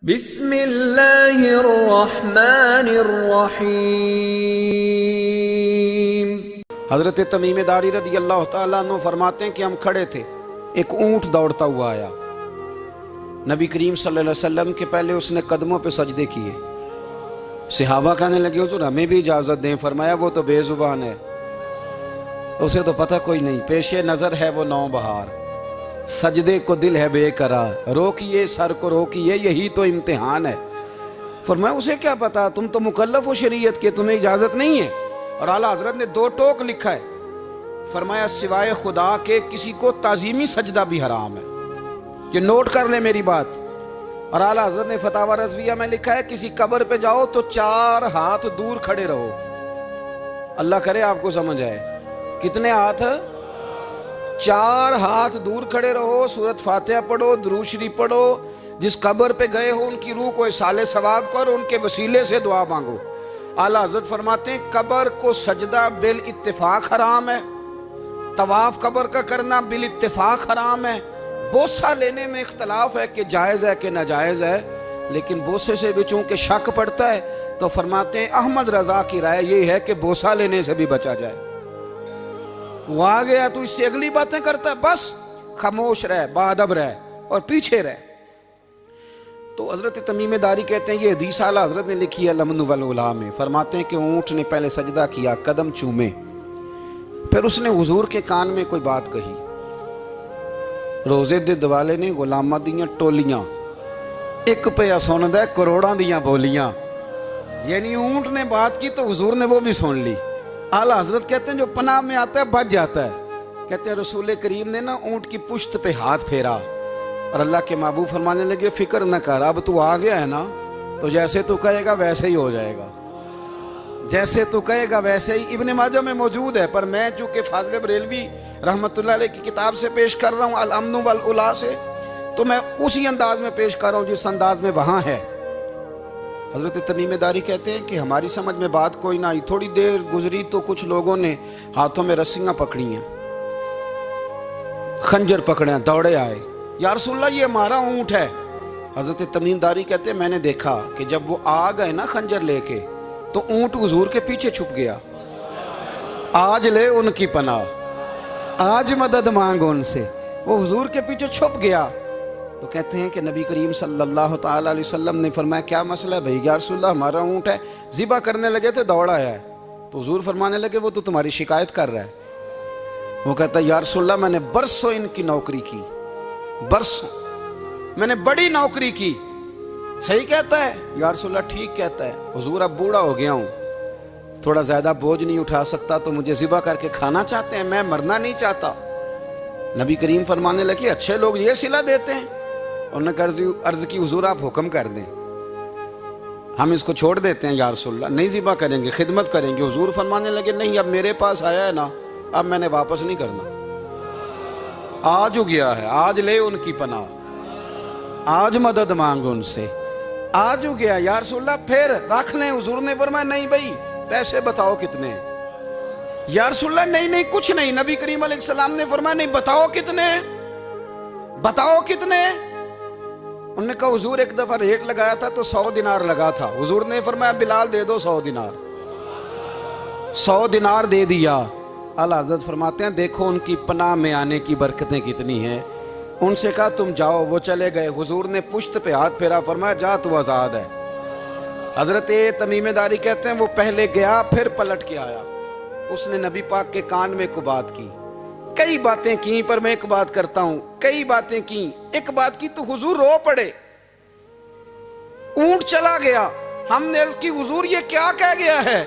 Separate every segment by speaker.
Speaker 1: بسم اللہ الرحمن الرحیم۔
Speaker 2: حضرت تمیم داری رضی اللہ تعالیٰ عنہ فرماتے ہیں کہ ہم کھڑے تھے، ایک اونٹ دوڑتا ہوا آیا، نبی کریم صلی اللہ علیہ وسلم کے پہلے اس نے قدموں پہ سجدے کیے۔ صحابہ کہنے لگے حضور ہمیں بھی اجازت دیں، فرمایا وہ تو بے زبان ہے، اسے تو پتہ کوئی نہیں، پیش نظر ہے وہ نو بہار، سجدے کو دل ہے بے قرار، روکیے سر کو روکیے یہی تو امتحان ہے۔ فرمایا اسے کیا پتا، تم تو مکلف ہو شریعت کے، تمہیں اجازت نہیں ہے۔ اور اعلیٰ حضرت نے 2 ٹوک لکھا ہے، فرمایا سوائے خدا کے کسی کو تعظیمی سجدہ بھی حرام ہے، یہ نوٹ کر لیں میری بات۔ اور اعلیٰ حضرت نے فتاوی رضویہ میں لکھا ہے کسی قبر پہ جاؤ تو 4 ہاتھ دور کھڑے رہو، اللہ کرے آپ کو سمجھ آئے، کتنے ہاتھ؟ 4 ہاتھ دور کھڑے رہو، سورۃ فاتحہ پڑھو، درود شریف پڑھو، جس قبر پہ گئے ہو ان کی روح کو اصال ثواب کرو، ان کے وسیلے سے دعا مانگو۔ اعلیٰ حضرت فرماتے ہیں قبر کو سجدہ بالاتفاق حرام ہے، طواف قبر کا کرنا بالاتفاق حرام ہے، بوسہ لینے میں اختلاف ہے کہ جائز ہے کہ ناجائز ہے، لیکن بوسے سے بھی چونکہ شک پڑتا ہے تو فرماتے ہیں احمد رضا کی رائے یہ ہے کہ بوسہ لینے سے بھی بچا جائے۔ وہ آ گیا تو اس سے اگلی باتیں کرتا ہے، بس خاموش رہ، باادب رہ اور پیچھے رہ۔ تو حضرت تمیم داری کہتے ہیں یہ حدیث اعلیٰ حضرت نے لکھی ہے لمن والعلا میں، فرماتے ہیں کہ اونٹ نے پہلے سجدہ کیا، قدم چومے، پھر اس نے حضور کے کان میں کوئی بات کہی، روزے دے دوالے نے غلامہ دیاں ٹولیاں، ایک پہ سوندہ کروڑاں دیاں بولیاں، یعنی اونٹ نے بات کی تو حضور نے وہ بھی سن لی۔ اعلیٰ حضرت کہتے ہیں جو پناہ میں آتا ہے بچ جاتا ہے، کہتے ہیں رسول کریم نے نا اونٹ کی پشت پہ ہاتھ پھیرا اور اللہ کے محبوب فرمانے لگے فکر نہ کر، اب تو آ گیا ہے نا تو جیسے تو کہے گا ویسے ہی ہو جائے گا، جیسے تو کہے گا ویسے ہی۔ ابن ماجہ میں موجود ہے، پر میں چونکہ فاضل بریلوی رحمۃ اللہ علیہ کی کتاب سے پیش کر رہا ہوں الامن والعلا سے، تو میں اسی انداز میں پیش کر رہا ہوں جس انداز میں وہاں ہے۔ حضرت تمیم داری کہتے ہیں کہ ہماری سمجھ میں بات کوئی نہ آئی، تھوڑی دیر گزری تو کچھ لوگوں نے ہاتھوں میں رسیاں پکڑی ہیں، خنجر پکڑے ہیں، دوڑے آئے، یا رسول اللہ یہ ہمارا اونٹ ہے۔ حضرت تمیم داری کہتے ہیں میں نے دیکھا کہ جب وہ آ گئے نا خنجر لے کے تو اونٹ حضور کے پیچھے چھپ گیا، آج لے ان کی پناہ، آج مدد مانگ ان سے، وہ حضور کے پیچھے چھپ گیا۔ تو کہتے ہیں کہ نبی کریم صلی اللہ تعالیٰ علیہ وسلم نے فرمایا کیا مسئلہ ہے بھائی؟ یا رسول اللہ ہمارا اونٹ ہے، ذبح کرنے لگے تھے دوڑ آیا ہے۔ تو حضور فرمانے لگے وہ تو تمہاری شکایت کر رہا ہے۔ وہ کہتا ہے یا رسول اللہ میں نے برسوں ان کی نوکری کی، برسوں میں نے بڑی نوکری کی، صحیح کہتا ہے؟ یا رسول اللہ ٹھیک کہتا ہے، حضور اب بوڑھا ہو گیا ہوں، تھوڑا زیادہ بوجھ نہیں اٹھا سکتا تو مجھے ذبح کر کے کھانا چاہتے ہیں، میں مرنا نہیں چاہتا۔ نبی کریم فرمانے لگے اچھے لوگ یہ صلہ دیتے ہیں؟ انہوں نے عرض کی حضور آپ حکم کر دیں، ہم اس کو چھوڑ دیتے ہیں یا رسول اللہ، نہیں ذبح کریں گے، خدمت کریں گے۔ حضور فرمانے لگے نہیں اب میرے پاس آیا ہے نا، اب میں نے واپس نہیں کرنا، آج ہو گیا ہے، آج لے ان کی پناہ، آج مدد مانگ ان سے، آج ہو گیا یا رسول اللہ پھر رکھ لیں۔ حضور نے فرمایا نہیں بھائی پیسے بتاؤ کتنے؟ یا رسول اللہ نہیں کچھ نہیں۔ نبی کریم علیہ السلام نے فرمایا نہیں بتاؤ کتنے، بتاؤ کتنے؟ انہوں نے کہا حضور ایک دفعہ ریٹ لگایا تھا تو 100 دینار لگا تھا، حضور نے فرمایا بلال دے دو 100 دینار، 100 دینار دے دیا۔ اعلیٰ حضرت فرماتے ہیں دیکھو ان کی پناہ میں آنے کی برکتیں کتنی ہیں۔ ان سے کہا تم جاؤ، وہ چلے گئے، حضور نے پشت پہ ہاتھ پھیرا، فرمایا جا تو آزاد ہے۔ حضرت تمیم داری کہتے ہیں وہ پہلے گیا پھر پلٹ کے آیا، اس نے نبی پاک کے کان میں کو بات کی، کئی باتیں کی، پر میں ایک بات کرتا ہوں، کئی باتیں کی، ایک بات کی تو حضور رو پڑے، اونٹ چلا گیا، ہم نے عرض کی حضور یہ کیا کہہ گیا ہے؟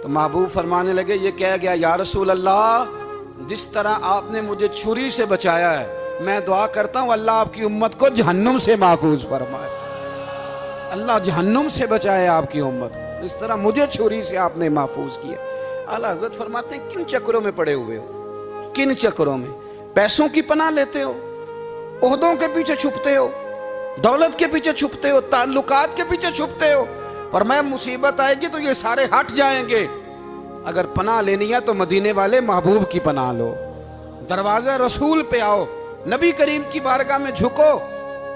Speaker 2: تو محبوب فرمانے لگے یہ کہہ گیا یا رسول اللہ جس طرح آپ نے مجھے چھری سے بچایا ہے، میں دعا کرتا ہوں اللہ آپ کی امت کو جہنم سے محفوظ فرمائے، اللہ جہنم سے بچائے آپ کی امت کو، اس طرح مجھے چھری سے آپ نے محفوظ کیا۔ اعلیٰ حضرت فرماتے ہیں کن چکروں میں پڑے ہوئے ہو، کن چکروں میں؟ پیسوں کی پناہ لیتے ہو، عہدوں کے پیچھے چھپتے ہو، دولت کے پیچھے چھپتے ہو، تعلقات کے پیچھے چھپتے ہو، فرمایا مصیبت آئے گی تو یہ سارے ہٹ جائیں گے۔ اگر پناہ لینی ہے تو مدینے والے محبوب کی پناہ لو، دروازہ رسول پہ آؤ، نبی کریم کی بارگاہ میں جھکو،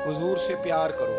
Speaker 2: حضور سے پیار کرو،